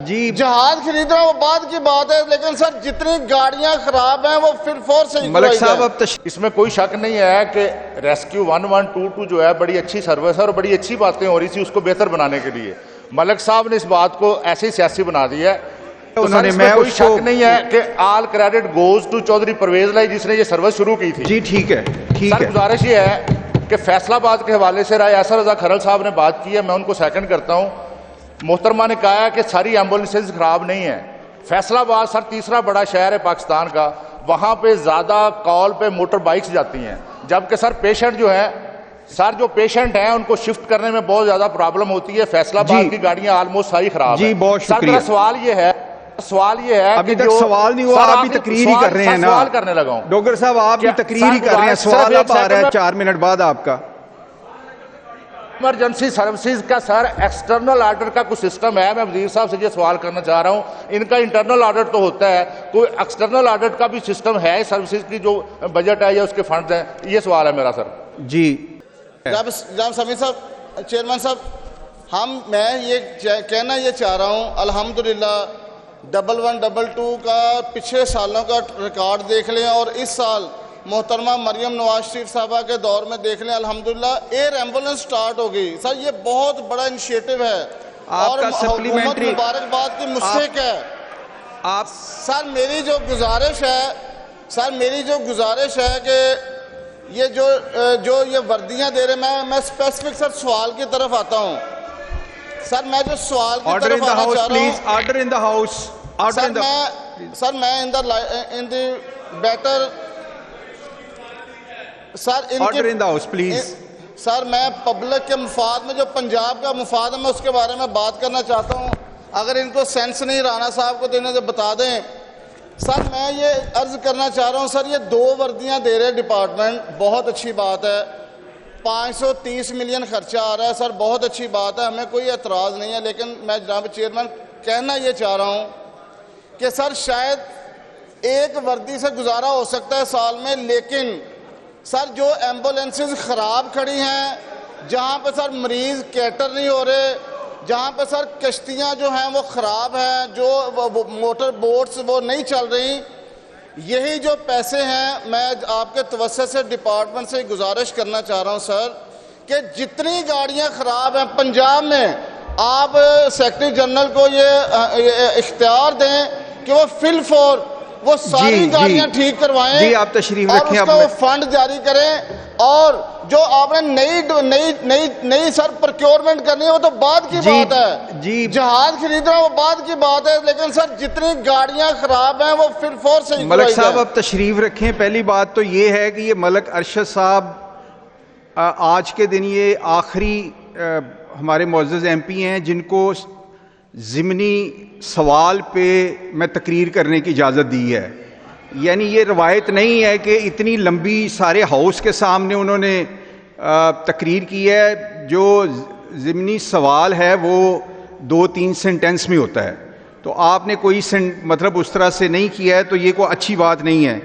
جی جہاز خرید رہا وہ بعد کی بات ہے، لیکن سر جتنی گاڑیاں خراب ہیں وہ پھر فور سے ملک صاحب اب اس میں کوئی شک نہیں ہے کہ ریسکیو 1122 جو ہے بڑی اچھی سروس ہے اور بڑی اچھی باتیں ہو رہی تھی اس کو بہتر بنانے کے لیے۔ ملک صاحب نے اس بات کو ایسے سیاسی بنا دیا ہے، تو سر اس میں کوئی شک نہیں ہے کہ all credit goes to Chaudhry Pervaiz Elahi جس نے یہ سروس شروع کی تھی۔ جی ٹھیک ہے سر گزارش یہ ہے کہ فیصل آباد کے حوالے سے رائے ایسر رضا کھرل صاحب نے بات کی ہے، میں ان کو سیکنڈ کرتا ہوں۔ محترمہ نے کہا ہے کہ ساری ایمبولینسز خراب نہیں ہیں۔ فیصل آباد سر تیسرا بڑا شہر ہے پاکستان کا، وہاں پہ زیادہ کال پہ موٹر بائکس جاتی ہیں، جبکہ سر پیشنٹ جو ہیں جو پیشنٹ ہیں ان کو شفٹ کرنے میں بہت زیادہ پرابلم ہوتی ہے۔ فیصل آباد کی گاڑیاں آلموسٹ ساری خراب ہیں۔ بہت شکریہ۔ سوال یہ ہے ابھی تک سوال نہیں ہوا، آپ بھی تقریر ہی کر رہے ہیں نا۔ سوال کرنے لگا ہوں ڈاکٹر صاحب، آپ بھی تقریر ہی کر رہے ہیں، سوال اب آ رہا ہے 4 منٹ بعد آپ کا۔ ایمرجنسی سروسز کا سر ایکسٹرنل آرڈر کا کوئی سسٹم ہے؟ میں وزیر صاحب سے یہ سوال کرنا چاہ رہا ہوں۔ ان کا انٹرنل آرڈر تو ہوتا ہے، کوئی ایکسٹرنل آرڈر کا بھی سسٹم ہے سروسز کی جو بجٹ ہے یا اس کے فنڈز ہیں؟ یہ سوال ہے میرا سر۔ جی جناب سمیع صاحب، چیئرمین صاحب، میں یہ کہنا یہ چاہ رہا ہوں، الحمدللہ 1122 کا پچھلے سالوں کا ریکارڈ دیکھ لیں اور اس سال محترمہ مریم نواز شریف صاحبہ کے دور میں دیکھ لیں، الحمدللہ ایئر ایمبولنس سٹارٹ ہو گئی۔ سر یہ بہت بڑا انیشیٹو ہے اور حکومت مبارکباد کی مستحق ہے۔ سر میری جو گزارش ہے کہ یہ جو یہ وردیاں دے رہے میں اسپیسیفک سر سوال کی طرف آتا ہوں۔ سر میں جو سوال کی طرف آنا چاہ رہا ہوں، order in the house, sir میں in the better order in the house please. Sir میں پبلک کے مفاد میں جو پنجاب کا مفاد ہے میں اس کے بارے میں بات کرنا چاہتا ہوں، اگر ان کو سینس نہیں رانا صاحب کو دینے سے بتا دیں۔ سر میں یہ عرض کرنا چاہ رہا ہوں، سر یہ 2 وردیاں دے رہے ڈپارٹمنٹ، بہت اچھی بات ہے۔ 530 ملین خرچہ آ رہا ہے سر، بہت اچھی بات ہے، ہمیں کوئی اعتراض نہیں ہے، لیکن میں جناب چیئرمین کہنا یہ چاہ رہا ہوں کہ سر شاید ایک وردی سے گزارا ہو سکتا ہے سال میں، لیکن سر جو ایمبولینسز خراب کھڑی ہیں، جہاں پہ سر مریض کیٹر نہیں ہو رہے، جہاں پہ سر کشتیاں جو ہیں وہ خراب ہیں، جو موٹر بوٹس وہ نہیں چل رہی، یہی جو پیسے ہیں میں آپ کے توسط سے ڈپارٹمنٹ سے گزارش کرنا چاہ رہا ہوں سر کہ جتنی گاڑیاں خراب ہیں پنجاب میں، آپ سیکرٹری جنرل کو یہ اختیار دیں کہ وہ فل فور وہ ساری گاڑیاں ٹھیک کروائیں۔ جی آپ تشریف اور رکھیں، اس کا وہ فنڈ جاری کریں، اور جو آپ نے نئی سر پروکیورمنٹ کرنی ہے وہ تو بعد کی بات ہے۔ جہاز خرید رہا وہ بعد کی بات ہے، لیکن سر جتنی گاڑیاں خراب ہیں وہ پھر فور سے ملک صاحب اب تشریف رکھیں۔ پہلی بات تو یہ ہے کہ یہ ملک ارشد صاحب آج کے دن یہ آخری ہمارے معزز ایم پی ہیں جن کو ضمنی سوال پہ میں تقریر کرنے کی اجازت دی ہے۔ یعنی یہ روایت نہیں ہے کہ اتنی لمبی سارے ہاؤس کے سامنے انہوں نے تقریر کی ہے۔ جو ضمنی سوال ہے وہ 2-3 سینٹنس میں ہوتا ہے، تو آپ نے کوئی مطلب اس طرح سے نہیں کیا ہے، تو یہ کوئی اچھی بات نہیں ہے۔